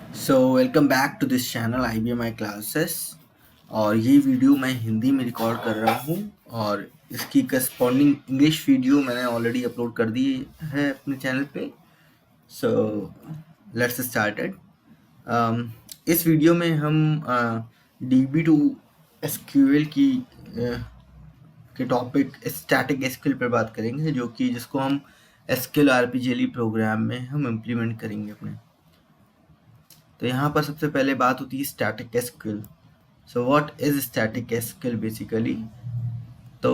Welcome back to this channel IBMI classes. और ये video मैं हिंदी में रिकॉर्ड कर रहा हूँ और इसकी करस्पॉन्डिंग इंग्लिश वीडियो मैंने ऑलरेडी अपलोड कर दी है अपने चैनल पे। So let's started. इस वीडियो में हम DB2 SQL के टॉपिक स्टैटिक SQL पर बात करेंगे, जिसको हम SQL RPGLE प्रोग्राम में हम इम्प्लीमेंट करेंगे अपने। तो यहाँ पर सबसे पहले बात होती है static SQL. So what is static SQL basically. तो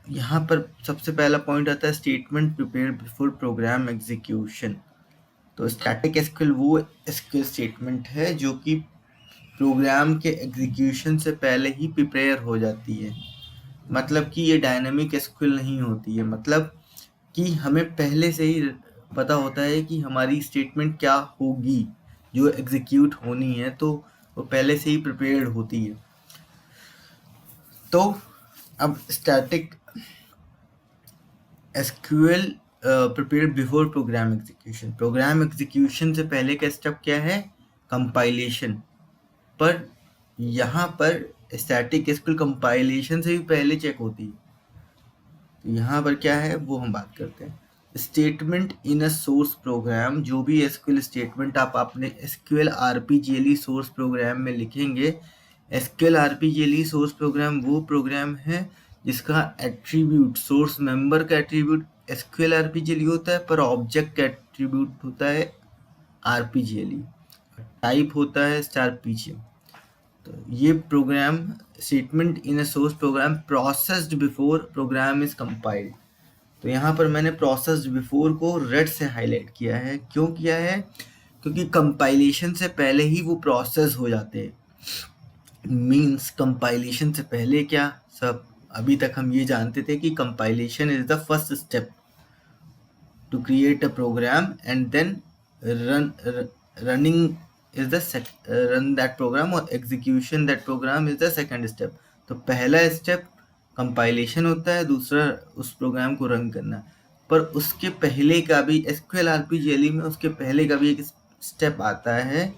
यहाँ पर सबसे पहला पॉइंट आता है statement prepare before program execution. तो स्टैटिक एसक्यूएल वो एसक्यूएल स्टेटमेंट है जो कि प्रोग्राम के एग्जीक्यूशन से पहले ही प्रिपेयर हो जाती है। मतलब कि ये डायनेमिक एसक्यूएल नहीं होती है, मतलब कि हमें पहले से ही पता होता है कि हमारी स्टेटमेंट क्या होगी जो एग्जीक्यूट होनी है, तो वो पहले से ही प्रिपेयर्ड होती है। तो अब static SQL prepared before program execution. Program execution से पहले का स्टेप क्या है? कंपाइलेशन। पर यहाँ पर स्टैटिक एसक्यूएल कंपाइलेशन से भी पहले चेक होती है। तो यहाँ पर क्या है वो हम बात करते हैं। Statement in a source programme, जो भी एसक्यूएल स्टेटमेंट आप अपने एसक्यूएल आरपीजीएलई सोर्स प्रोग्राम में लिखेंगे। एसक्यूएल आरपीजीएलई सोर्स प्रोग्राम वो प्रोग्राम है जिसका एट्रीब्यूट, सोर्स मेंबर का एट्रीब्यूट एसक्यूएल आरपीजीएलई होता है, पर ऑब्जेक्ट का एट्रीब्यूट होता है आरपीजीएलई, टाइप होता है *pgm। तो ये program statement in a source program processed before program is compiled. तो यहाँ पर मैंने प्रोसेस्ड बिफोर को रेड से हाईलाइट किया है। क्यों किया है? क्योंकि कंपाइलेशन से पहले ही वो प्रोसेस हो जाते हैं। मींस कंपाइलेशन से पहले क्या सब अभी तक हम ये जानते थे कि compilation is the first step to create a program and then running is the run that program और execution that program is the second step. तो पहला स्टेप कंपाइलेशन होता है, दूसरा उस प्रोग्राम को रन करना। पर उसके पहले का भी एसक्यूएल आरपीजीएलई में उसके पहले का भी एक स्टेप आता है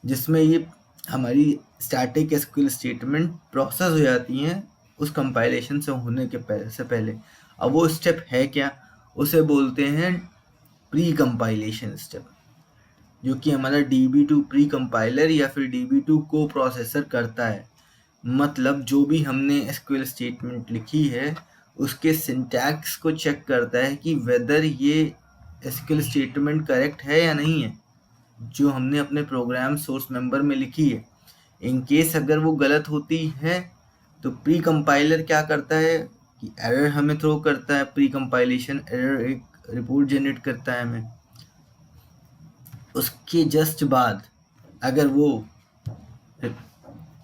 जिसमें ये हमारी स्टैटिक एसक्यूएल स्टेटमेंट प्रोसेस हो जाती हैं उस कंपाइलेशन से होने के पहले। अब वो स्टेप है क्या? उसे बोलते हैं प्री कंपाइलेशन स्टेप, जो कि हमारा DB2 प्री कंपाइलर या फिर DB2 को प्रोसेसर करता है। मतलब जो भी हमने एसक्यूएल स्टेटमेंट लिखी है उसके सिंटैक्स को चेक करता है कि वेदर ये एसक्यूएल स्टेटमेंट करेक्ट है या नहीं है, जो हमने अपने प्रोग्राम सोर्स मेंबर में लिखी है। इन केस अगर वो गलत होती है तो प्री कंपाइलर क्या करता है कि एरर हमें थ्रो करता है। प्री कंपाइलेशन एरर एक रिपोर्ट जनरेट करता है हमें। उसके जस्ट बाद अगर वो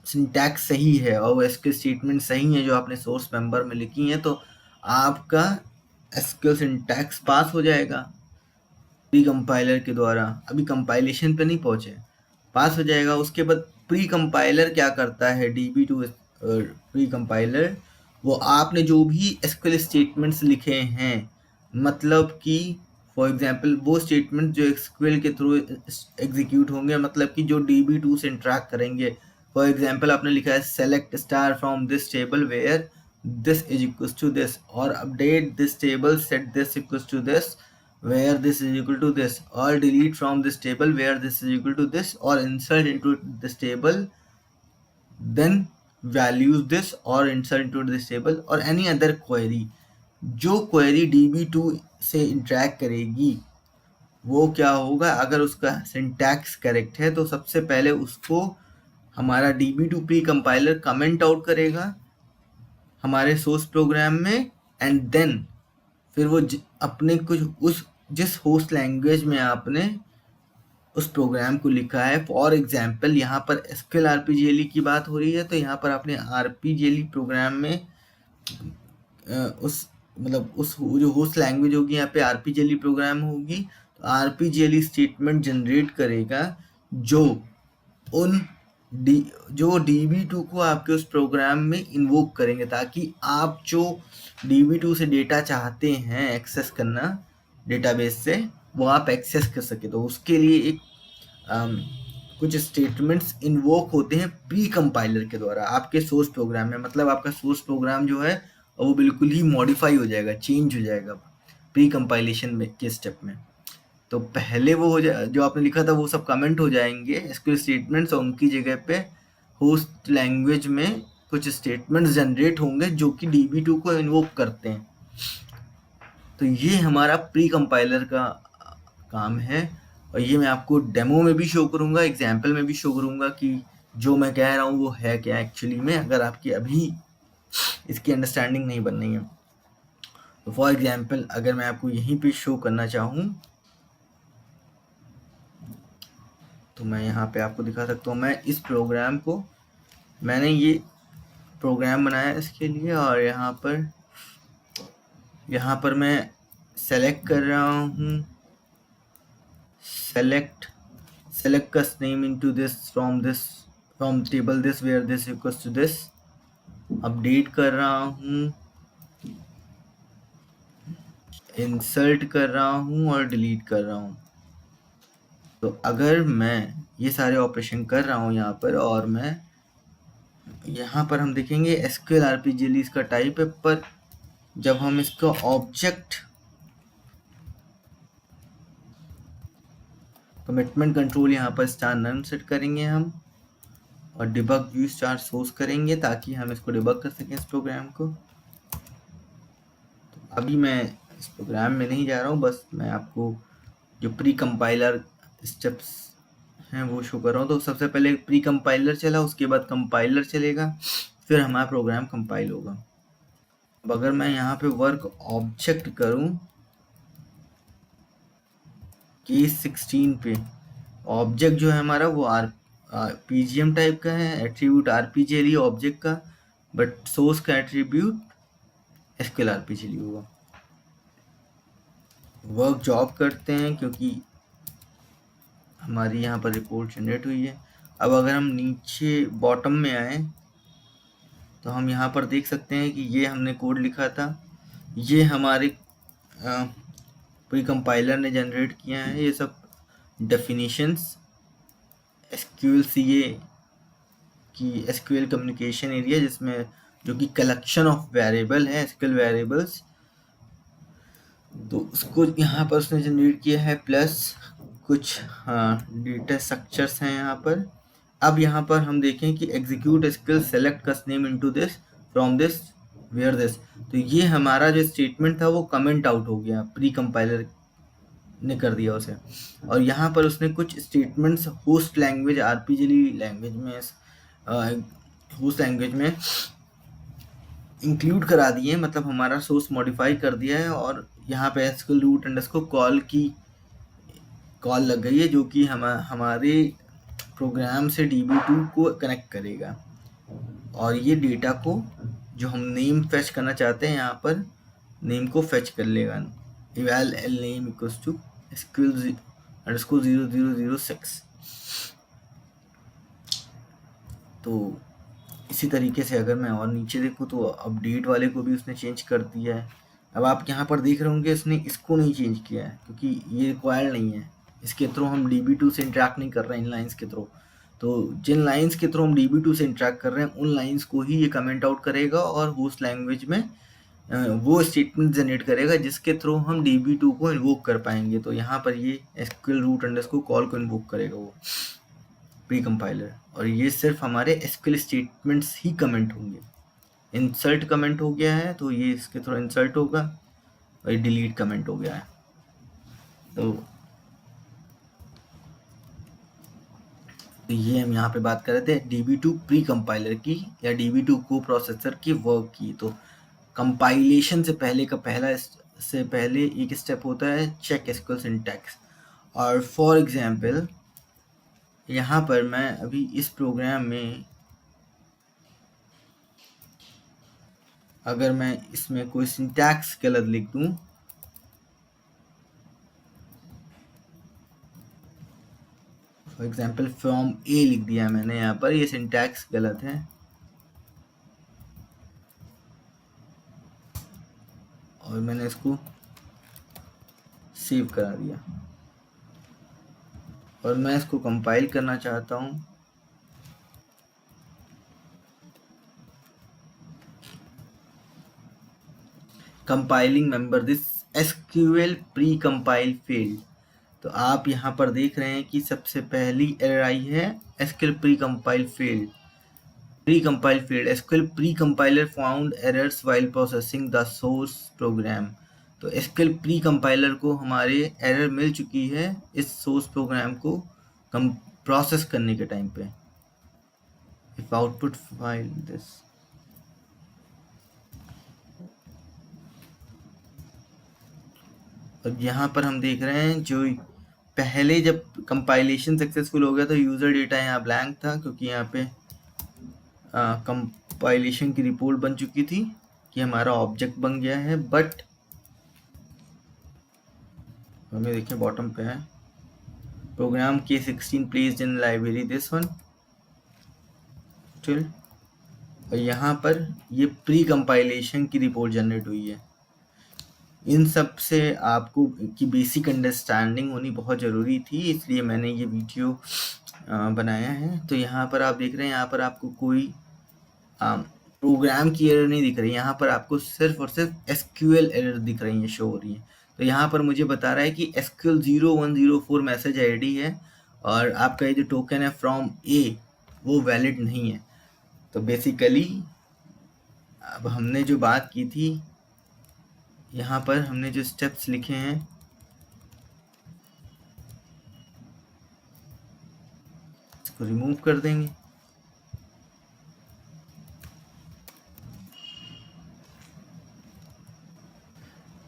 सिंटैक्स सही है और वो एसक्यूएल स्टेटमेंट सही है जो आपने सोर्स मेंबर में लिखी है, तो आपका एसक्यूएल सिंटैक्स पास हो जाएगा प्री कंपाइलर के द्वारा। अभी कंपाइलेशन पे नहीं पहुंचे, पास हो जाएगा। उसके बाद प्री कंपाइलर क्या करता है? DB2 प्री कंपाइलर वो आपने जो भी एसक्यूएल स्टेटमेंट्स लिखे हैं, मतलब कि फॉर एग्जांपल वो स्टेटमेंट जो एसक्यूएल के थ्रू एग्जीक्यूट होंगे, मतलब कि जो DB2 से इंटरेक्ट करेंगे। फॉर एग्जांपल आपने लिखा है select star from this table where this is equals to this, और update this table set this equals to this where this is equal to this, or delete from this table where this is equal to this, or insert into this table then values this, or insert into this table, or any other query। जो query DB2 से interact करेगी वो क्या होगा? अगर उसका syntax correct है तो सबसे पहले उसको हमारा DB2 pre compiler comment out करेगा हमारे सोर्स प्रोग्राम में, एंड देन फिर वो अपने कुछ उस जिस होस्ट लैंग्वेज में आपने उस प्रोग्राम को लिखा है। फॉर एग्जांपल यहाँ पर एसक्यूएल आरपीजीएलई की बात हो रही है, तो यहाँ पर आपने आरपीजीएलई प्रोग्राम में उस जो होस्ट लैंग्वेज होगी यहाँ पे आरपीजीएलई प्रोग्राम होगी, तो आरपीजीएलई स्टेटमेंट जनरेट करेगा जो DB2 को आपके उस प्रोग्राम में इन्वोक करेंगे, ताकि आप जो DB2 से डेटा चाहते हैं एक्सेस करना डेटाबेस से, वो आप एक्सेस कर सके। तो उसके लिए एक कुछ स्टेटमेंट्स इन्वोक होते हैं प्री कंपाइलर के द्वारा आपके सोर्स प्रोग्राम में। मतलब आपका सोर्स प्रोग्राम जो है वो बिल्कुल ही मॉडिफाई हो जाएगा, चेंज हो जाएगा प्री कंपाइलेशन में के स्टेप में। तो पहले वो हो जाए, जो आपने लिखा था वो सब कमेंट हो जाएंगे एसक्यूएल स्टेटमेंट्स, और उनकी जगह पे होस्ट लैंग्वेज में कुछ स्टेटमेंट्स जनरेट होंगे जो कि DB2 को इन्वोक करते हैं। तो ये हमारा प्री कंपाइलर का काम है, और ये मैं आपको डेमो में भी शो करूंगा, एग्जाम्पल में भी शो करूंगा कि जो मैं कह रहा हूँ वो है क्या एक्चुअली में, अगर आपकी अभी इसकी अंडरस्टैंडिंग नहीं बन रही है। तो फॉर एग्जाम्पल अगर मैं आपको यहीं पे शो करना चाहूँ तो मैं यहाँ पे आपको दिखा सकता हूँ। मैं इस प्रोग्राम को, मैंने ये प्रोग्राम बनाया इसके लिए, और यहाँ पर मैं सेलेक्ट कर रहा हूँ, select cus name into this from table this where this equals to this, update कर रहा हूँ, इंसर्ट कर रहा हूँ और डिलीट कर रहा हूँ। तो अगर मैं ये सारे ऑपरेशन कर रहा हूँ यहाँ पर, और मैं यहाँ पर हम देखेंगे SQL RPGL इसका टाइप है, पर जब हम इसका ऑब्जेक्ट कमिटमेंट कंट्रोल यहाँ पर स्टार नन सेट करेंगे हम, और डिबग व्यू स्टार सोर्स करेंगे ताकि हम इसको डिबग कर सकें इस प्रोग्राम को। तो अभी मैं इस प्रोग्राम में नहीं जा रहा हूँ, बस मैं आपको जो प्री कंपाइलर स्टेप्स हैं वो शो कर रहा हूँ। तो सबसे पहले प्री कंपाइलर चला, उसके बाद कंपाइलर चलेगा, फिर हमारा प्रोग्राम कंपाइल होगा। अब अगर मैं यहाँ पे वर्क ऑब्जेक्ट करूँ केस 16 पे, ऑब्जेक्ट जो है हमारा वो PGM टाइप का है, एट्रीब्यूट RPGL ऑब्जेक्ट का, बट सोर्स का एट्रीब्यूट SQL RPGL होगा। वर्क जॉब करते हैं क्योंकि हमारी यहाँ पर रिपोर्ट जनरेट हुई है। अब अगर हम नीचे बॉटम में आए तो हम यहाँ पर देख सकते हैं कि ये हमने कोड लिखा था, ये हमारे प्री कंपाइलर ने जनरेट किया है। ये सब डेफिनेशंस SQL CA की SQL कम्युनिकेशन एरिया, जिसमें जो कि कलेक्शन ऑफ वेरिएबल है SQL वेरिएबल्स, तो उसको यहाँ पर उसने जनरेट किया है, प्लस कुछ डेटा स्ट्रक्चर्स हैं यहाँ पर। अब यहाँ पर हम देखें कि execute SQL select cus name into this from this where this, तो ये हमारा जो स्टेटमेंट था वो कमेंट आउट हो गया, प्री कंपाइलर ने कर दिया उसे। और यहाँ पर उसने कुछ statements host language RPGL language में, होस्ट लैंग्वेज में इंक्लूड करा दिए, मतलब हमारा सोर्स मॉडिफाई कर दिया है, और यहाँ पे SQL रूट अंडरस्कोर कॉल की कॉल लग गई है जो कि हमारे प्रोग्राम से DB2 को कनेक्ट करेगा, और ये डेटा को जो हम नेम फेच करना चाहते हैं यहाँ पर नेम को फेच कर लेगा, eval l name equals to SQL underscore 0006। तो इसी तरीके से अगर मैं और नीचे देखूँ तो अपडेट वाले को भी उसने चेंज कर दिया है। अब आप यहाँ पर देख रहे होंगे इसने इसको नहीं चेंज किया है क्योंकि ये रिक्वायर्ड नहीं है, इसके थ्रू हम DB2 से इंटरेक्ट नहीं कर रहे हैं इन लाइंस के थ्रू। तो जिन लाइंस के थ्रू हम DB2 से इंटरेक्ट कर रहे हैं उन लाइंस को ही ये कमेंट आउट करेगा, और होस्ट लैंग्वेज में वो स्टेटमेंट जनरेट करेगा जिसके थ्रू हम DB2 को इन्वोक कर पाएंगे। तो यहाँ पर ये SQL रूट अंडरस्कोर कॉल को इन्वोक करेगा वो प्री कंपाइलर, और ये सिर्फ हमारे SQL स्टेटमेंट्स ही कमेंट होंगे। इंसर्ट कमेंट हो गया है तो ये इसके थ्रू इंसर्ट होगा, और ये डिलीट कमेंट हो गया है। तो ये हम यहाँ पे बात कर रहे थे DB2 प्री कंपाइलर की या DB2 को प्रोसेसर की वर्क की। तो कंपाइलेशन से पहले का पहले एक स्टेप होता है चेक SQL सिंटैक्स। और फॉर एग्जांपल यहाँ पर मैं अभी इस प्रोग्राम में अगर मैं इसमें कोई सिंटैक्स गलत लिख दूं, फॉर एग्जांपल फ्रॉम ए लिख दिया मैंने यहाँ पर, ये सिंटैक्स गलत है, और मैंने इसको सेव करा दिया। और मैं इसको कंपाइल करना चाहता हूँ। Compiling member this SQL pre compile failed. तो आप यहाँ पर देख रहे हैं कि सबसे पहली एरर आई है SQL pre compile failed. Pre-compile field SQL pre-compiler found errors while processing the source program। तो SQL pre-compiler को हमारे एरर मिल चुकी है इस सोर्स प्रोग्राम को प्रोसेस करने के टाइम पे। If output file this, अब यहाँ पर हम देख रहे हैं जो पहले जब कंपाइलेशन सक्सेसफुल हो गया तो यूजर डेटा यहाँ ब्लैंक था, क्योंकि यहाँ पे कंपाइलेशन की रिपोर्ट बन चुकी थी कि हमारा ऑब्जेक्ट बन गया है। बट हमें देखिए बॉटम पे है program K16 placed in library this one still, और यहाँ पर ये प्री कंपाइलेशन की रिपोर्ट जनरेट हुई है। इन सब से आपको की बेसिक अंडरस्टैंडिंग होनी बहुत ज़रूरी थी, इसलिए मैंने ये वीडियो बनाया है। तो यहाँ पर आप देख रहे हैं, यहाँ पर आपको कोई प्रोग्राम की एरर नहीं दिख रही, यहाँ पर आपको सिर्फ और सिर्फ SQL एरर दिख रही है, शो हो रही है। तो यहाँ पर मुझे बता रहा है कि SQL 0104 मैसेज ID है और आपका ये जो टोकन है फ्रॉम A वो वैलिड नहीं है। तो बेसिकली अब हमने जो बात की थी, यहाँ पर हमने जो स्टेप्स लिखे हैं इसको रिमूव कर देंगे।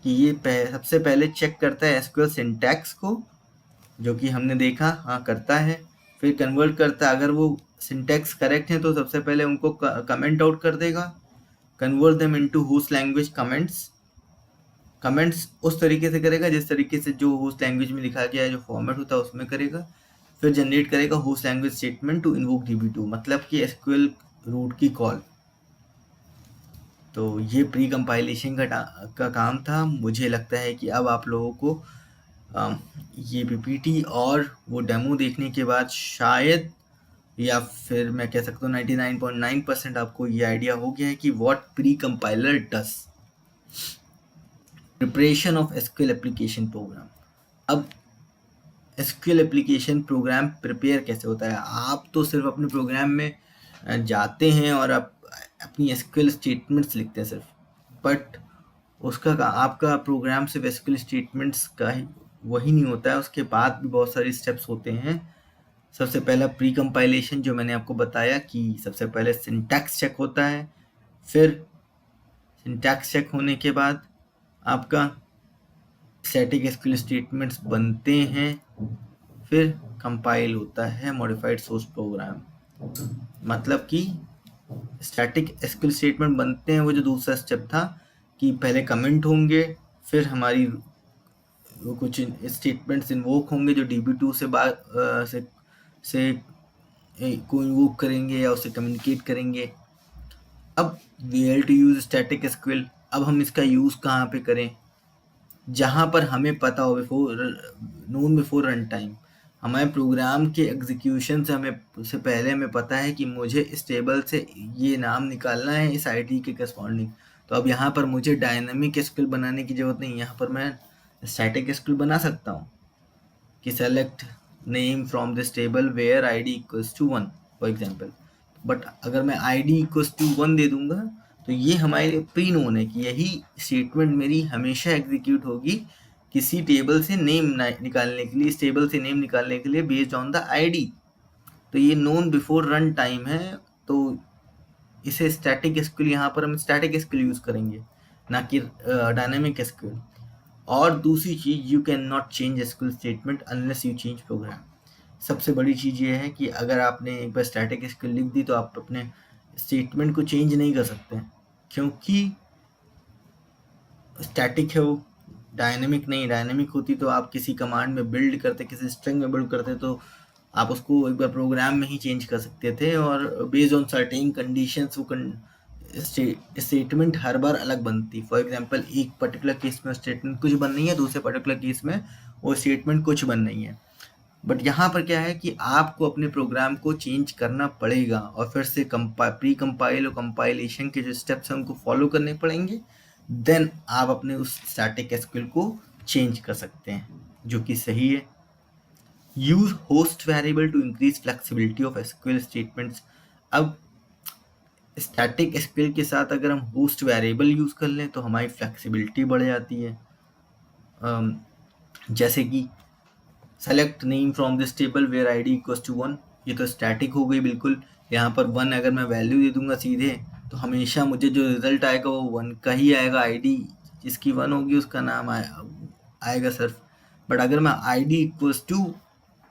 कि ये सबसे पहले चेक करता है SQL सिंटैक्स को, जो कि हमने देखा हाँ करता है। फिर कन्वर्ट करता है, अगर वो सिंटैक्स करेक्ट है तो सबसे पहले उनको कमेंट आउट कर देगा, convert them into host language comments. Comments उस तरीके से करेगा जिस तरीके से जो होस्ट लैंग्वेज में लिखा गया है, जो फॉर्मेट होता है उसमें करेगा। फिर जनरेट करेगा host language statement to invoke DB2, मतलब कि SQL रूट की कॉल। तो ये प्री कंपाइलेशन का काम था। मुझे लगता है कि अब आप लोगों को ये PPT और वो डेमो देखने के बाद शायद, या फिर मैं कह सकता हूँ 99.9% आपको ये आइडिया हो गया है कि what pre compiler does. Preparation of SQL application program. अब SQL एप्लीकेशन प्रोग्राम प्रिपेयर कैसे होता है? आप तो सिर्फ अपने प्रोग्राम में जाते हैं और आप अपनी SQL स्टेटमेंट्स लिखते हैं सिर्फ, बट उसका आपका प्रोग्राम सिर्फ SQL स्टेटमेंट्स का ही वही नहीं होता है, उसके बाद भी बहुत सारे स्टेप्स होते हैं। सबसे पहला प्री कंपाइलेशन, जो मैंने आपको बताया कि सबसे पहले सिंटैक्स चेक होता है, फिर सिंटैक्स चेक होने के बाद आपका स्टैटिक SQL स्टेटमेंट्स बनते हैं, फिर कंपाइल होता है मॉडिफाइड सोर्स प्रोग्राम। मतलब कि स्टैटिक SQL स्टेटमेंट बनते हैं, वो जो दूसरा स्टेप था कि पहले कमेंट होंगे, फिर हमारी वो कुछ स्टेटमेंट्स इन्वोक होंगे जो DB2 से को इन्वोक करेंगे या उससे कम्युनिकेट करेंगे। अब where to use static SQL, अब हम इसका यूज़ कहाँ पे करें? जहाँ पर हमें पता हो बिफोर रन टाइम, हमारे प्रोग्राम के एग्जीक्यूशन से पहले हमें पता है कि मुझे इस टेबल से ये नाम निकालना है इस ID के करस्पॉन्डिंग। तो अब यहाँ पर मुझे डायनामिक SQL बनाने की ज़रूरत नहीं, यहाँ पर मैं स्टैटिक SQL बना सकता हूँ कि select name from this table where ID equals to 1 for example. But अगर मैं ID इक्वल्स टू 1 दे दूंगा तो ये हमारे लिए प्री नोन है कि यही स्टेटमेंट मेरी हमेशा एग्जीक्यूट होगी किसी टेबल से नेम निकालने के लिए, इस टेबल से नेम निकालने के लिए बेस्ड ऑन द ID। तो ये नोन बिफोर रन टाइम है, तो इसे स्टैटिक SQL, यहाँ पर हम स्टैटिक SQL यूज़ करेंगे ना कि डायनामिक SQL। और दूसरी चीज़, you can not change SQL statement unless you change program. सबसे बड़ी चीज़ ये है कि अगर आपने एक बार स्टैटिक SQL लिख दी तो आप अपने स्टेटमेंट को चेंज नहीं कर सकते, क्योंकि स्टैटिक है वो, डायनेमिक नहीं। डायनेमिक होती तो आप किसी कमांड में बिल्ड करते, किसी स्ट्रिंग में बिल्ड करते, तो आप उसको एक बार प्रोग्राम में ही चेंज कर सकते थे और बेस्ड ऑन सर्टेन कंडीशंस वो स्टेटमेंट हर बार अलग बनती। फॉर एग्जांपल एक पर्टिकुलर केस में स्टेटमेंट कुछ बन नहीं है, दूसरे पर्टिकुलर केस में वो स्टेटमेंट कुछ बन नहीं है। बट यहाँ पर क्या है कि आपको अपने प्रोग्राम को चेंज करना पड़ेगा और फिर से प्री कंपाइल और कंपाइलेशन के जो स्टेप्स हैं उनको फॉलो करने पड़ेंगे, देन आप अपने उस स्टैटिक एसक्यूएल को चेंज कर सकते हैं, जो कि सही है। Use host variable to increase flexibility of SQL statements. अब स्टैटिक एसक्यूएल के साथ अगर हम होस्ट वेरिएबल यूज कर लें तो हमारी फ्लेक्सिबिलिटी बढ़ जाती है। जैसे कि select name from this table where ID equals to 1, ये तो स्टैटिक हो गई बिल्कुल। यहाँ पर 1 अगर मैं वैल्यू दे दूंगा सीधे तो हमेशा मुझे जो रिजल्ट आएगा वो 1 का ही आएगा। आईडी जिसकी 1 होगी उसका नाम आएगा सिर्फ। बट अगर मैं ID equals to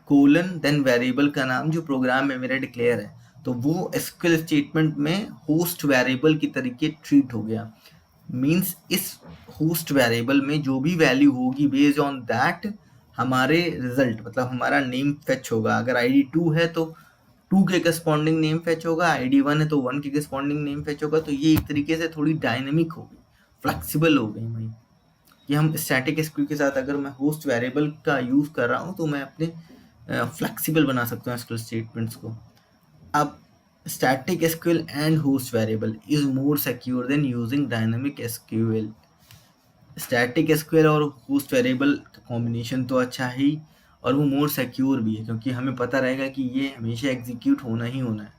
colon then variable का नाम जो प्रोग्राम में मेरा डिक्लेयर है, तो वो एसक्यूएल स्टेटमेंट में होस्ट वेरिएबल की तरीके ट्रीट हो गया। मीन्स इस होस्ट वेरिएबल में जो भी वैल्यू होगी बेस्ड ऑन दैट हमारे रिजल्ट, मतलब हमारा नेम फेच होगा। अगर आईडी 2 है तो 2 के करस्पॉन्डिंग नेम फेच होगा, आईडी 1 है तो 1 के करस्पॉन्डिंग नेम फेच होगा। तो ये एक तरीके से थोड़ी डायनेमिक हो गई, फ्लेक्सिबल हो गई भाई, कि हम स्टैटिक एसक्यूएल के साथ अगर मैं होस्ट वेरिएबल का यूज कर रहा हूँ तो मैं अपने फ्लेक्सिबल बना सकता हूँ एसक्यूएल स्टेटमेंट्स को। अब static SQL and host variable is more secure than using dynamic SQL। Static SQL और होस्ट वेरिएबल का कॉम्बिनेशन तो अच्छा ही, और वो मोर सिक्योर भी है क्योंकि हमें पता रहेगा कि ये हमेशा एग्जीक्यूट होना ही होना है।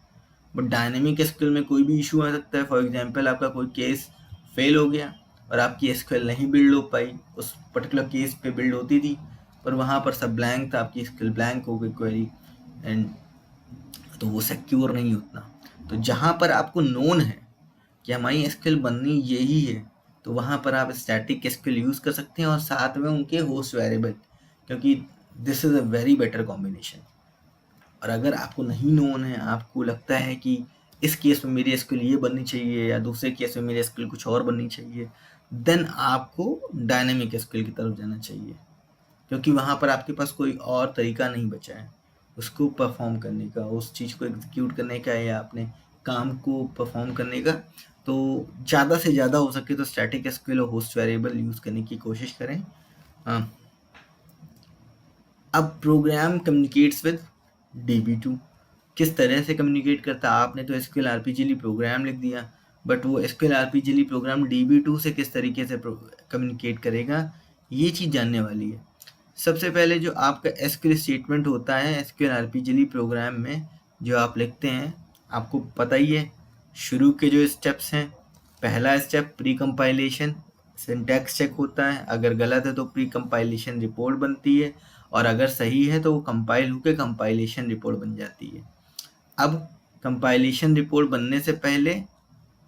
बट डायनेमिक एसक्यूएल में कोई भी इशू आ सकता है। फॉर एग्जांपल आपका कोई केस फेल हो गया और आपकी एसक्यूएल नहीं बिल्ड हो पाई, उस पर्टिकुलर केस पे बिल्ड होती थी पर वहाँ पर सब ब्लैंक था, आपकी एसक्यूएल ब्लैंक हो गई क्वेरी, एंड तो वो सिक्योर नहीं उतना। तो जहाँ पर आपको नोन है कि हमारी एसक्यूएल बननी यही है तो वहाँ पर आप स्टैटिक एसक्यूएल यूज़ कर सकते हैं और साथ में उनके होस्ट वेरिएबल, क्योंकि this is a very better combination. और अगर आपको नहीं नोन है, आपको लगता है कि इस केस में मेरी एसक्यूएल ये बननी चाहिए या दूसरे केस में मेरी एसक्यूएल कुछ और बननी चाहिए, देन आपको डायनेमिक एसक्यूएल की तरफ जाना चाहिए, क्योंकि वहाँ पर आपके पास कोई और तरीका नहीं बचा है उसको परफॉर्म करने का, उस चीज़ को एग्जीक्यूट करने का या अपने काम को परफॉर्म करने का। तो ज़्यादा से ज़्यादा हो सके तो स्टैटिक एसक्यूएल और होस्ट वेरिएबल यूज़ करने की कोशिश करें। अब प्रोग्राम कम्युनिकेट्स विद DB2। किस तरह से कम्युनिकेट करता है? आपने तो एसक्यूएल आरपीजीएल प्रोग्राम लिख दिया, बट वो एसक्यूएल आरपीजीएल प्रोग्राम DB2 से किस तरीके से कम्युनिकेट करेगा, ये चीज़ जानने वाली है। सबसे पहले जो आपका एसक्यूएल स्टेटमेंट होता है एसक्यूएल आरपीजीएल प्रोग्राम में जो आप लिखते हैं, आपको पता ही है शुरू के जो स्टेप्स हैं। पहला step pre compilation syntax check होता है, अगर गलत है तो प्री कंपाइलेशन रिपोर्ट बनती है और अगर सही है तो वो कंपाइल होकर कंपाइलेशन रिपोर्ट बन जाती है। अब कंपाइलेशन रिपोर्ट बनने से पहले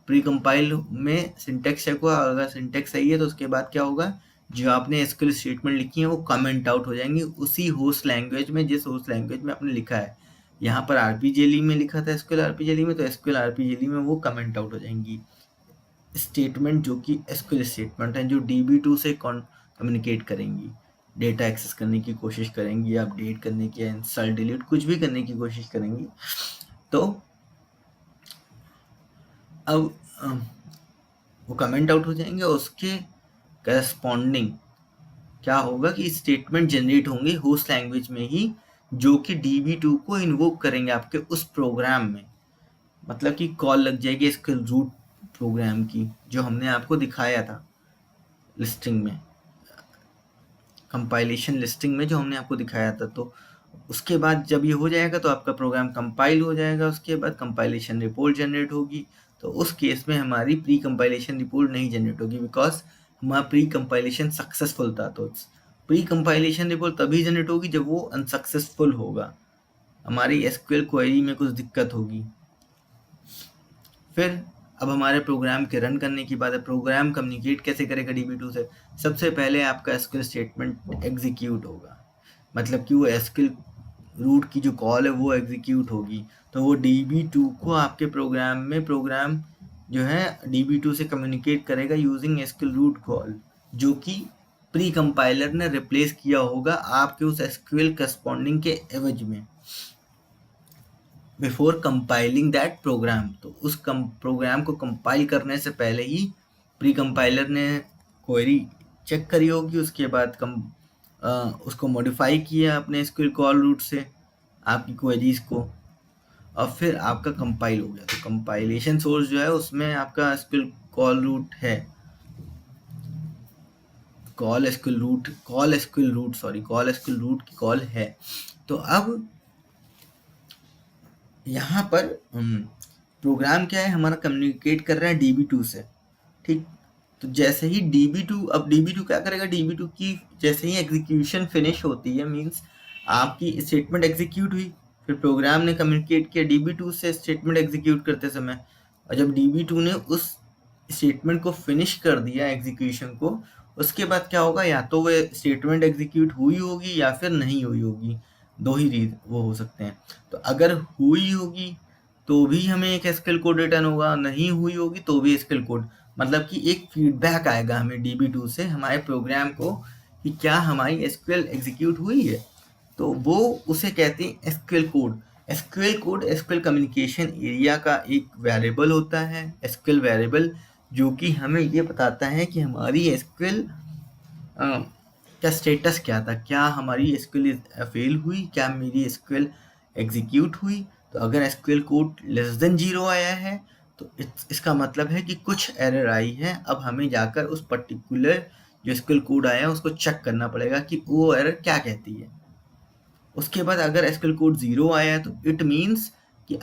प्री कंपाइल में सिंटैक्स चेक हुआ, अगर सिंटैक्स सही है तो उसके बाद क्या होगा, जो आपने एसक्यूएल स्टेटमेंट लिखी है वो कमेंट आउट हो जाएंगी उसी होस्ट लैंग्वेज में जिस होस्ट लैंग्वेज में आपने लिखा है। यहाँ पर आरपीजीएल में लिखा था एसक्यूएल आरपीजीएल में, तो एसक्यूएल आरपीजीएल में वो कमेंट आउट हो जाएंगी स्टेटमेंट जो कि एसक्यूएल स्टेटमेंट है जो DB2 से कम्युनिकेट करेंगी, डेटा एक्सेस करने की कोशिश करेंगी, अपडेट करने की, इंस्टॉल डिलीट कुछ भी करने की कोशिश करेंगी। तो अब वो कमेंट आउट हो जाएंगे और उसके करस्पॉन्डिंग क्या होगा कि स्टेटमेंट जनरेट होंगे होस्ट लैंग्वेज में ही, जो कि DB2 को इन्वोक करेंगे आपके उस प्रोग्राम में। मतलब कि कॉल लग जाएगी इसके रूट प्रोग्राम की जो हमने आपको दिखाया था लिस्टिंग में, कंपाइलेशन लिस्टिंग में जो हमने आपको दिखाया था। तो उसके बाद जब ये हो जाएगा तो आपका प्रोग्राम कंपाइल हो जाएगा, उसके बाद कंपाइलेशन रिपोर्ट जनरेट होगी। तो उस केस में हमारी प्री कंपाइलेशन रिपोर्ट नहीं जनरेट होगी बिकॉज हमारा प्री कंपाइलेशन सक्सेसफुल था। तो प्री कंपाइलेशन रिपोर्ट तभी जनरेट होगी जब वो अनसक्सेसफुल होगा, हमारी एसक्यूएल क्वेरी में कुछ दिक्कत होगी। फिर अब हमारे प्रोग्राम के रन करने की बात है। प्रोग्राम कम्युनिकेट कैसे करेगा DB2 से? सबसे पहले आपका एसक्यूएल स्टेटमेंट एग्जीक्यूट होगा, मतलब कि वो एसक्यूएल रूट की जो कॉल है वो एग्जीक्यूट होगी। तो वो DB2 को आपके प्रोग्राम में प्रोग्राम जो है DB2 से कम्युनिकेट करेगा यूजिंग एसक्यूएल रूट कॉल, जो कि प्री कंपाइलर ने रिप्लेस किया होगा आपके उस एसक्यूएल करस्पॉन्डिंग के एवज में बिफोर कंपाइलिंग दैट प्रोग्राम। तो उस प्रोग्राम को कंपाइल करने से पहले ही प्री कंपाइलर ने क्वेरी चेक करी होगी, उसके बाद उसको मॉडिफाई किया अपने एसक्यूएल कॉल रूट से आपकी क्वेरीज को, और फिर आपका कंपाइल हो गया। तो कंपाइलेशन सोर्स जो है उसमें आपका एसक्यूएल कॉल रूट है, कॉल एसक्यूएल रूट की कॉल है। तो अब यहाँ पर प्रोग्राम क्या है हमारा, कम्युनिकेट कर रहा है DB2 से, ठीक। तो जैसे ही DB2 क्या करेगा, DB2 की जैसे ही एग्जीक्यूशन फिनिश होती है, मींस आपकी स्टेटमेंट एग्जीक्यूट हुई, फिर प्रोग्राम ने कम्युनिकेट किया DB2 से स्टेटमेंट एग्जीक्यूट करते समय, और जब DB2 ने उस स्टेटमेंट को फिनिश कर दिया एग्जीक्यूशन को, उसके बाद क्या होगा, या तो वो स्टेटमेंट एग्जीक्यूट हुई होगी या फिर नहीं हुई होगी, दो ही रीज वो हो सकते हैं। तो अगर हुई होगी तो भी हमें एक एसक्यूएल कोड रिटर्न होगा, नहीं हुई होगी तो भी एसक्यूएल कोड, मतलब कि एक फीडबैक आएगा हमें DB2 से हमारे प्रोग्राम को कि क्या हमारी एसक्यूएल एग्जीक्यूट हुई है। तो वो उसे कहते हैं SQL code. SQL communication area का एक वेरिएबल होता है, एसक्यूएल वेरिएबल, जो कि हमें ये बताता है कि हमारी एसक्यूएल का स्टेटस क्या था, क्या हमारी एसक्यूएल फेल हुई, क्या मेरी एसक्यूएल एग्जीक्यूट हुई। तो अगर एसक्यूएल कोड लेस देन 0 आया है तो इसका मतलब है कि कुछ एरर आई है। अब हमें जाकर उस पर्टिकुलर जो एसक्यूएल कोड आया है उसको चेक करना पड़ेगा कि वो एरर क्या कहती है। उसके बाद अगर एसक्यूएल कोड 0 आया है तो इट मीन्स कि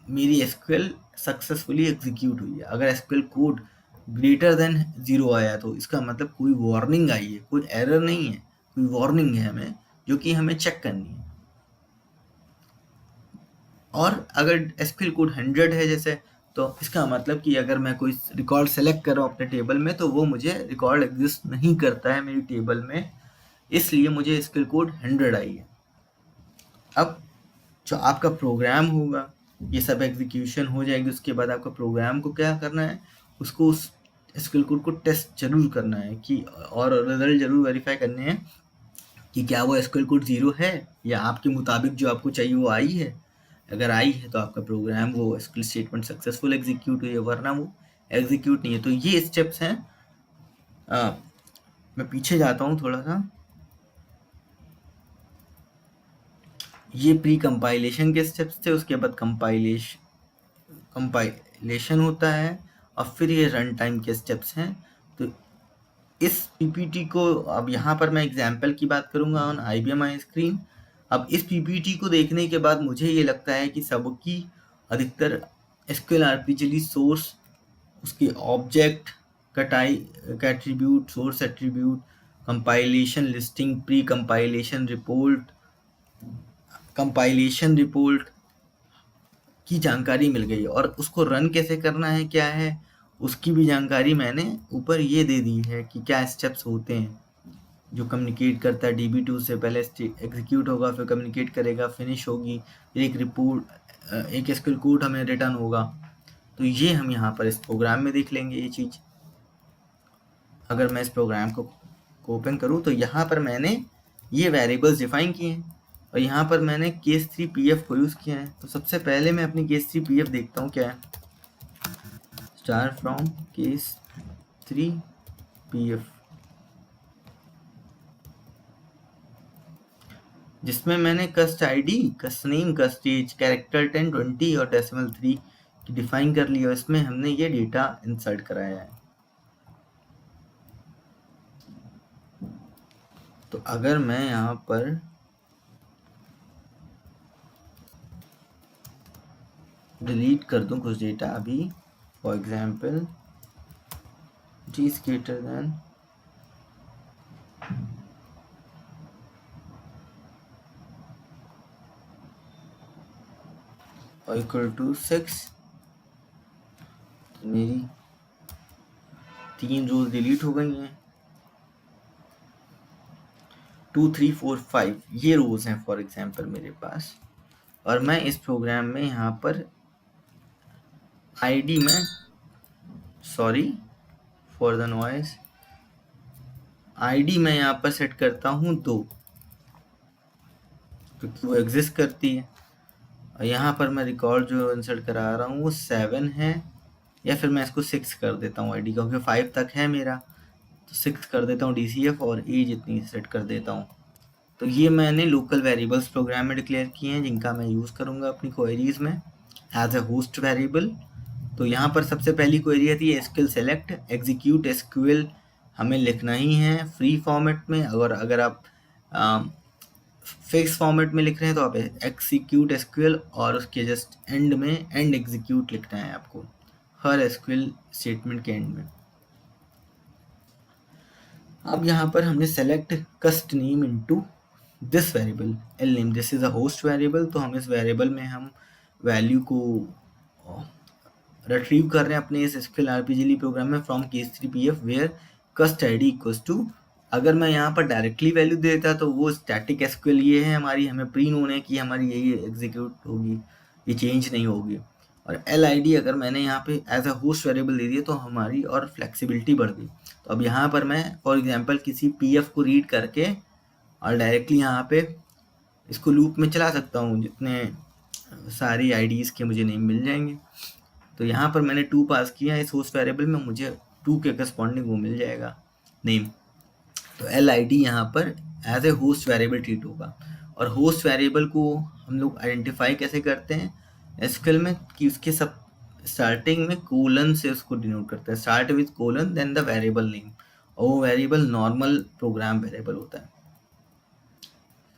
मेरी एसक्यूएल सक्सेसफुली एग्जीक्यूट हुई है। अगर एसक्यूएल कोड ग्रेटर देन 0 आया तो इसका मतलब कोई वार्निंग आई है, कोई एरर नहीं है, कोई वार्निंग है हमें, जो कि हमें चेक करनी है। और अगर एसक्यूएल कोड 100 है जैसे, तो इसका मतलब कि अगर मैं कोई रिकॉर्ड सेलेक्ट कर रहा हूँ अपने टेबल में तो वो मुझे रिकॉर्ड एग्जिस्ट नहीं करता है मेरी टेबल में, इसलिए मुझे एसक्यूएल कोड 100 आई है। अब जो आपका प्रोग्राम होगा, ये सब एग्जीक्यूशन हो जाएगी, उसके बाद आपका प्रोग्राम को क्या करना है, उसको उस एसक्यूएल कोड को टेस्ट जरूर करना है कि, और रिजल्ट जरूर वेरीफाई करने हैं कि क्या वो एसक्यूएल कोड 0 है या आपके मुताबिक जो आपको चाहिए वो आई है। अगर आई है तो आपका प्रोग्राम वो एसक्यूएल स्टेटमेंट सक्सेसफुल एग्जीक्यूट हुई है, वरना वो एग्जीक्यूट नहीं है। तो ये स्टेप्स हैं। मैं पीछे जाता हूँ थोड़ा सा। ये प्री कंपाइलेशन के स्टेप्स थे, उसके बाद कंपाइलेशन होता है, और फिर ये रन टाइम के स्टेप्स हैं। तो इस पीपीटी को, अब यहाँ पर मैं एग्जाम्पल की बात करूँगा ऑन IBM आई स्क्रीन। अब इस पीपीटी को देखने के बाद मुझे ये लगता है कि सबकी अधिकतर एसक्यूएल आरपीजीएल सोर्स, उसके ऑब्जेक्ट का attribute, source attribute, compilation listing, pre compilation report, compilation report की जानकारी मिल गई, और उसको रन कैसे करना है, क्या है, उसकी भी जानकारी मैंने ऊपर ये दे दी है कि क्या स्टेप्स होते हैं। जो कम्युनिकेट करता है DB2 से, पहले एग्जीक्यूट होगा, फिर कम्युनिकेट करेगा, फिनिश होगी, फिर एक रिपोर्ट, एक एसक्यूएल कोड हमें रिटर्न होगा। तो ये हम यहाँ पर इस प्रोग्राम में देख लेंगे ये चीज़। अगर मैं इस प्रोग्राम को ओपन करूँ तो यहाँ पर मैंने ये वेरिएबल्स डिफाइन किए हैं, और यहाँ पर मैंने केस 3 PF को यूज़ किया है। तो सबसे पहले मैं अपनी केस 3 PF देखता हूँ क्या है, स्टार फ्रॉम केस 3 PF, जिसमें मैंने कस्ट ID, कस्ट नेम, कस्ट एज, कैरेक्टर 10, 20 और डेसिमल 3 की डिफाइन कर लिया। इसमें हमने ये डेटा इंसर्ट कराया है। तो अगर मैं यहाँ पर डिलीट कर दूं कुछ डेटा अभी, for example g is greater than or equal to 6, तो मेरी 3 रोज डिलीट हो गई हैं। 2, 3, 4, 5 ये रोज हैं फॉर एग्जाम्पल मेरे पास, और मैं इस प्रोग्राम में यहाँ पर ID में, sorry for the noise, ID मैं यहाँ पर सेट करता हूँ 2, क्योंकि वो एग्जिस्ट करती है। और यहाँ पर मैं रिकॉर्ड जो इंसर्ट करा रहा हूँ वो 7 है, या फिर मैं इसको 6 कर देता हूँ ID, क्योंकि 5 तक है मेरा, तो 6 कर देता हूँ DCF और एज इतनी सेट कर देता हूँ। तो ये मैंने लोकल वेरिएबल्स प्रोग्राम में डिक्लेयर किए हैं जिनका मैं यूज़ करूँगा अपनी क्वेरीज में एज अ होस्ट वेरिएबल। तो यहाँ पर सबसे पहली क्वेरी आती है एसक्यूएल सेलेक्ट एग्जीक्यूट एसक्यूएल, हमें लिखना ही है फ्री फॉर्मेट में। अगर आप फिक्स फॉर्मेट में लिख रहे हैं तो आप एक्जीक्यूट एसक्यूएल और उसके जस्ट एंड में एंड एग्जीक्यूट लिखना है आपको हर एसक्यूएल स्टेटमेंट के एंड में। अब यहाँ पर हमने सेलेक्ट कस्ट name into this variable L name, this is a host variable. तो हम इस वेरिएबल में हम वैल्यू को रिट्रीव कर रहे हैं अपने इस एसक्यूएल आरपीजीएल प्रोग्राम में फ्रॉम केस3pf where cust ID equals to, अगर मैं यहाँ पर डायरेक्टली वैल्यू देता तो वो स्टैटिक एसक्यूएल ये है हमारी, हमें प्री नोन है कि हमारी यही एग्जीक्यूट होगी, ये चेंज नहीं होगी। और एल आई डी अगर मैंने यहाँ पे एज अ होस्ट वेरिएबल दे दिया तो हमारी और फ्लेक्सिबिलिटी बढ़ गई। तो अब यहाँ पर मैं फॉर एग्जांपल किसी पीएफ को रीड करके और डायरेक्टली यहाँ पे इसको लूप में चला सकता हूँ, जितने सारी आईडीज़ के मुझे नेम मिल जाएंगे। तो यहाँ पर मैंने 2 पास किया इस होस्ट वेरिएबल में, मुझे 2 के करस्पॉन्डिंग वो मिल जाएगा नेम। तो एल आई डी यहाँ पर as a host variable treat होगा। और होस्ट वेरिएबल को हम लोग आइडेंटिफाई कैसे करते हैं एसक्यूएल में कि उसके सब स्टार्टिंग में कोलन से उसको डिनोट करते हैं, start with colon then the variable name, और वो वेरिएबल नॉर्मल प्रोग्राम वेरिएबल होता है।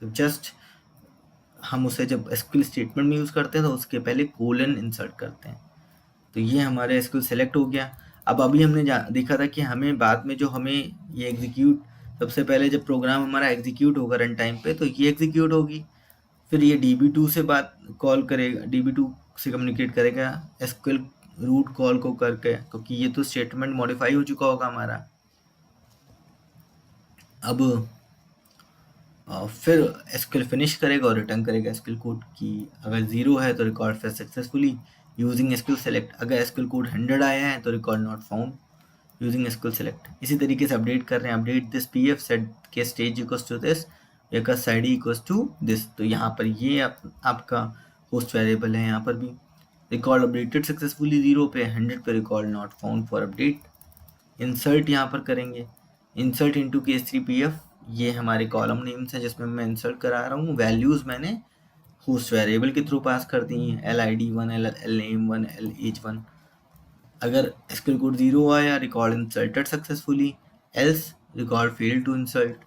तो जस्ट हम उसे जब एसक्यूएल स्टेटमेंट में यूज़ करते हैं तो उसके पहले कोलन इंसर्ट करते हैं। तो ये हमारा एसक्यूएल सेलेक्ट हो गया। अब अभी हमने देखा था कि हमें बाद में जो हमें ये एग्जीक्यूट, सबसे पहले जब प्रोग्राम हमारा एग्जीक्यूट होगा रन टाइम पे तो ये एग्जीक्यूट होगी, फिर ये db2 से बात कॉल करेगा, db2 से कम्युनिकेट करेगा एसक्यूएल रूट कॉल को करके, क्योंकि ये तो स्टेटमेंट मॉडिफाई हो चुका होगा हमारा। अब फिर एसक्यूएल फिनिश करेगा और रिटर्न करेगा एसक्यूएल कोड की अगर 0 है तो record fetch successfully using SQL select, अगर एसक्यूएल कोड 100 आया है तो record not found using SQL select. इसी तरीके से अपडेट कर रहे हैं, अपडेट दिस पीएफ सेट के स्टेज इक्वल्स टू दिस या कस्ट आईडी इक्वल्स टू दिस। तो यहाँ पर ये आपका होस्ट वेरिएबल है, यहाँ पर भी रिकॉर्ड अपडेटेड सक्सेसफुली 0 पे, 100 पे record not found for update. Insert यहाँ पर करेंगे, इंसर्ट इनटू केस3pf, ये हमारे कॉलम नेम्स हैं जिसमें मैं इंसर्ट करा रहा हूँ। वैल्यूज़ मैंने होस्ट वेरिएबल के थ्रू पास कर दी हैं, L I D 1, L name 1, L age 1। अगर एसक्यूएल कोड 0 आया record inserted successfully, else record fail to insert.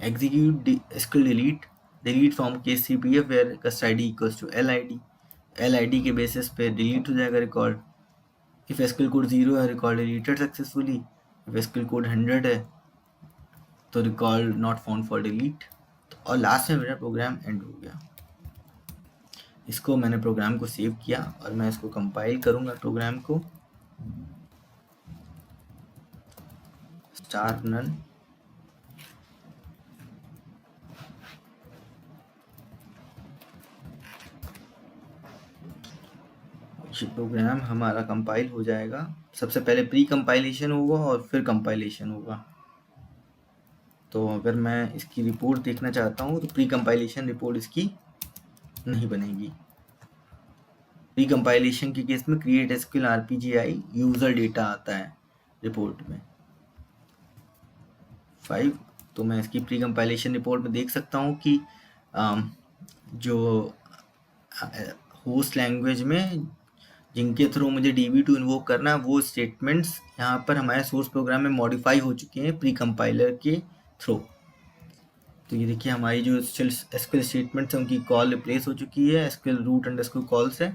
Execute SQL delete from केस3pf where cust ID equals to L I D के basis पे delete हो जाएगा record. If SQL code 0 है record deleted successfully, if SQL code 100 है तो record not found for delete. और last में मेरा प्रोग्राम एंड हो गया। इसको मैंने प्रोग्राम को सेव किया और मैं इसको कंपाइल करूंगा प्रोग्राम को, स्टार नन। ये प्रोग्राम हमारा कंपाइल हो जाएगा, सबसे पहले प्री कंपाइलेशन होगा और फिर कंपाइलेशन होगा। तो अगर मैं इसकी रिपोर्ट देखना चाहता हूँ तो प्री कंपाइलेशन रिपोर्ट इसकी नहीं बनेगी। प्री कंपाइलेशन के केस में क्रिएट एसक्यूएल आरपीजीआई यूजर डेटा आता है रिपोर्ट में 5। तो मैं इसकी प्री कंपाइलेशन रिपोर्ट में देख सकता हूँ कि जो होस्ट लैंग्वेज में जिनके थ्रू मुझे db2 इन्वोक करना है वो स्टेटमेंट्स यहाँ पर हमारे सोर्स प्रोग्राम में मॉडिफाई हो चुके हैं प्री कंपाइलर के थ्रू। तो ये देखिए हमारी जो एसक्यूएल स्टेटमेंट्स हैं उनकी कॉल रिप्लेस हो चुकी है एसक्यूएल रूट अंडरस्कोर कॉल से,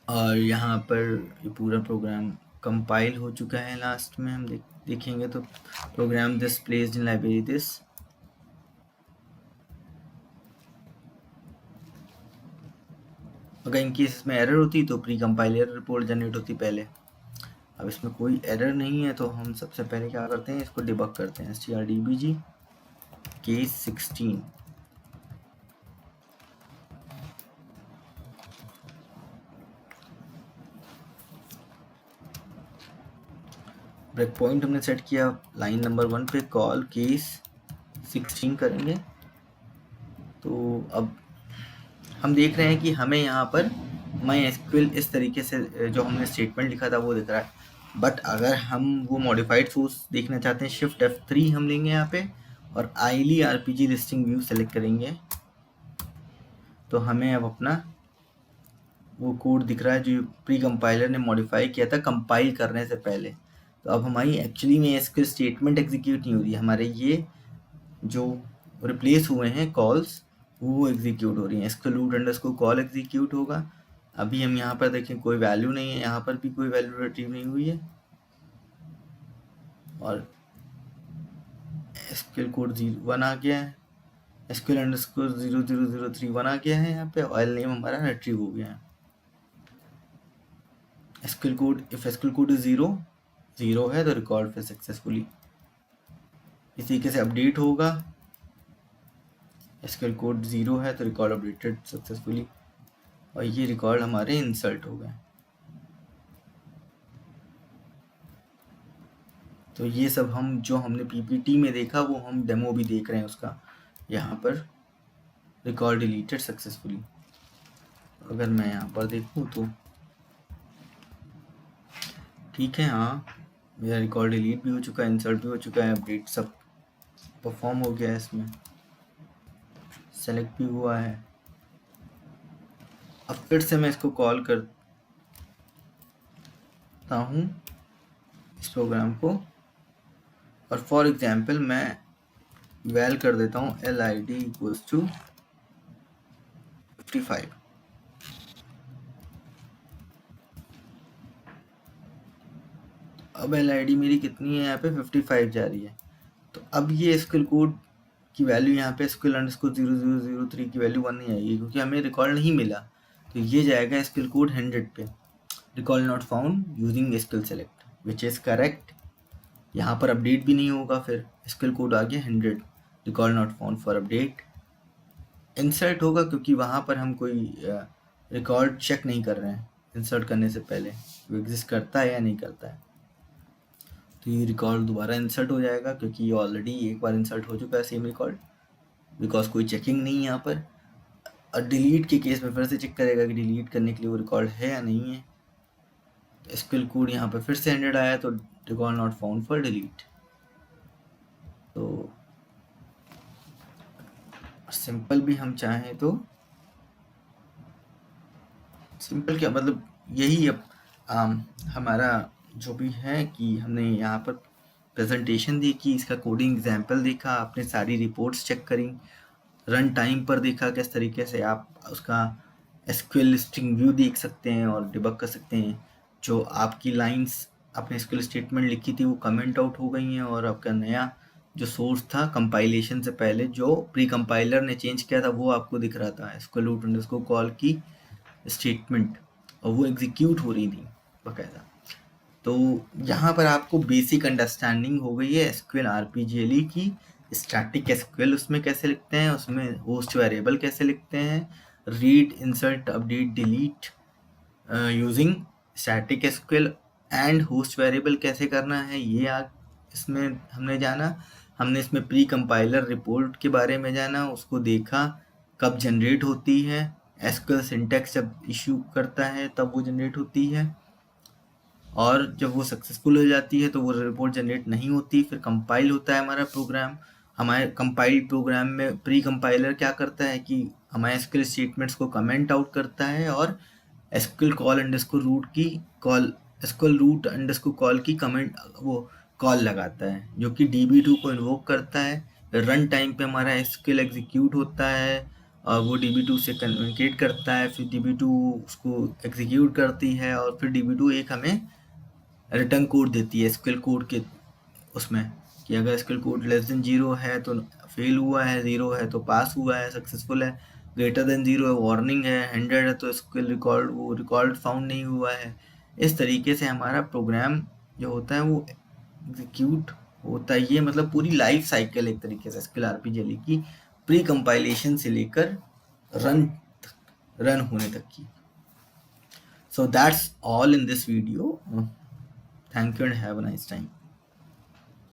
और यहाँ पर ये पूरा प्रोग्राम कंपाइल हो चुका है। लास्ट में हम देखेंगे तो program this placed in library this. अगर इनकेस इसमें एरर होती तो प्री कंपाइलर रिपोर्ट जनरेट होती पहले। अब इसमें कोई एरर नहीं है तो हम सबसे पहले क्या करते हैं, इसको डिबग करते हैं। strdbg केस 16 ब्रेक पॉइंट हमने सेट किया लाइन नंबर 1 पे, कॉल केस 16 करेंगे। तो अब हम देख रहे हैं कि हमें यहाँ पर माई एसक्यूएल इस तरीके से जो हमने स्टेटमेंट लिखा था वो दिख रहा है। बट अगर हम वो मॉडिफाइड सोर्स देखना चाहते हैं, शिफ्ट F3 हम लेंगे यहाँ पे और आईली आरपीजी लिस्टिंग व्यू सेलेक्ट करेंगे, तो हमें अब अपना वो कोड दिख रहा है जो प्री कंपाइलर ने मॉडिफाई किया था कंपाइल करने से पहले। तो अब हमारी एक्चुअली में एसक्यूएल स्टेटमेंट एग्जीक्यूट नहीं हो रही है, हमारे ये जो रिप्लेस हुए हैं कॉल्स वो एग्जीक्यूट हो रही हैं। SQL root underscore call execute होगा। अभी हम यहाँ पर देखें कोई वैल्यू नहीं है, यहाँ पर भी कोई वैल्यू रिट्रीव नहीं हुई है और एसक्यूएल कोड 1 आ गया है, एसक्यूएल अंडरस्कोर 00031 आ गया है यहाँ पे, ऑयल नेम हमारा रिट्रीव हो गया है। SQL code, if SQL code is 0 है तो रिकॉर्ड फिर सक्सेसफुली इस तरीके से अपडेट होगा। एसक्यूएल कोड 0 है तो रिकॉर्ड अपडेटेड सक्सेसफुली और ये रिकॉर्ड हमारे इंसर्ट हो गए। तो ये सब हम जो हमने पीपीटी में देखा वो हम डेमो भी देख रहे हैं उसका। यहाँ पर रिकॉर्ड डिलीटेड सक्सेसफुली, अगर मैं यहाँ पर देखूँ तो ठीक है, हाँ मेरा रिकॉर्ड डिलीट भी हो चुका है, इंसर्ट भी हो चुका है, अपडेट सब परफॉर्म हो गया है, इसमें सेलेक्ट भी हुआ है। अब फिर से मैं इसको कॉल करता हूँ इस प्रोग्राम को और फॉर एग्जाम्पल मैं वैल कर देता हूँ LID इक्वल्स टू 55। अब LID मेरी कितनी है यहाँ पे 55 जा रही है। तो अब ये एसक्यूएल कोड की वैल्यू यहाँ पे एसक्यूएल अंडरस्कोर 0003 की वैल्यू 1 नहीं आएगी क्योंकि हमें रिकॉर्ड नहीं मिला। तो ये जाएगा एसक्यूएल कोड 100 पे, record not found using SQL select which is correct. यहाँ पर अपडेट भी नहीं होगा, फिर एसक्यूएल कोड आ गया 100, record not found for update. Insert होगा क्योंकि वहाँ पर हम कोई रिकॉर्ड चेक नहीं कर रहे हैं इंसर्ट करने से पहले वो एग्जिस्ट करता है या नहीं करता है। तो ये रिकॉर्ड दोबारा इंसर्ट हो जाएगा क्योंकि ये ऑलरेडी एक बार इंसर्ट हो चुका है सेम रिकॉर्ड, बिकॉज कोई चेकिंग नहीं है यहाँ पर। और डिलीट के केस में फिर से चेक करेगा कि डिलीट करने के लिए वो रिकॉर्ड है या नहीं है। एसक्यूएल कोड यहाँ पर फिर से 100 आया तो record not found for delete. तो सिंपल भी हम चाहें तो सिंपल क्या मतलब यही अब हमारा जो भी है कि हमने यहाँ पर प्रेजेंटेशन देखी, इसका कोडिंग एग्जाम्पल देखा, आपने सारी रिपोर्ट्स चेक करी, रन टाइम पर देखा किस तरीके से आप उसका एसक्यूएल लिस्टिंग व्यू देख सकते हैं और डिबग कर सकते हैं। जो आपकी लाइंस आपने एसक्यूएल स्टेटमेंट लिखी थी वो कमेंट आउट हो गई हैं और आपका नया जो सोर्स था कंपाइलेशन से पहले जो प्री कंपाइलर ने चेंज किया था वो आपको दिख रहा था, एसक्यूएल रूट अंडरस्कोर कॉल की स्टेटमेंट, और वो एग्जीक्यूट हो रही थी बाकायदा। तो यहाँ पर आपको बेसिक अंडरस्टैंडिंग हो गई है एसक्यूएल आरपीजीएल की। स्टैटिक एसक्यूएल उसमें कैसे लिखते हैं, उसमें होस्ट वेरिएबल कैसे लिखते हैं, read insert update delete using static SQL and host variable कैसे करना है, ये इसमें हमने जाना। हमने इसमें प्री कंपाइलर रिपोर्ट के बारे में जाना, उसको देखा कब जनरेट होती है, एसक्यूएल सिंटैक्स जब इशू करता है तब वो जनरेट होती है और जब वो सक्सेसफुल हो जाती है तो वो रिपोर्ट जनरेट नहीं होती। फिर कंपाइल होता है हमारा प्रोग्राम। हमारे कंपाइल्ड प्रोग्राम में प्री कंपाइलर क्या करता है कि हमारे एसक्यूएल स्टेटमेंट्स को कमेंट आउट करता है और एसक्यूएल कॉल अंडरस्कोर रूट की call SQL root underscore call की कमेंट वो कॉल लगाता है जो कि DB2 को इन्वोक करता है। रन टाइम पे हमारा एसक्यूएल एग्जीक्यूट होता है और वो DB2 से कम्युनिकेट करता है, फिर DB2 उसको एग्जीक्यूट करती है और फिर DB2 एक हमें रिटर्न कोड देती है एसक्यूएल कोड के उसमें कि अगर एसक्यूएल कोड लेस देन 0 है तो फेल हुआ है, 0 है तो पास हुआ है, सक्सेसफुल है, ग्रेटर देन 0 है वार्निंग है, 100 है तो एसक्यूएल रिकॉर्ड फाउंड नहीं हुआ है। इस तरीके से हमारा प्रोग्राम जो होता है वो एग्जीक्यूट होता है। ये मतलब पूरी लाइफ साइकिल एक तरीके से एसक्यूएल आरपीजीएल की प्री कंपाइलेशन से लेकर रन होने तक की। So that's all in this video. Thank you and have a nice time.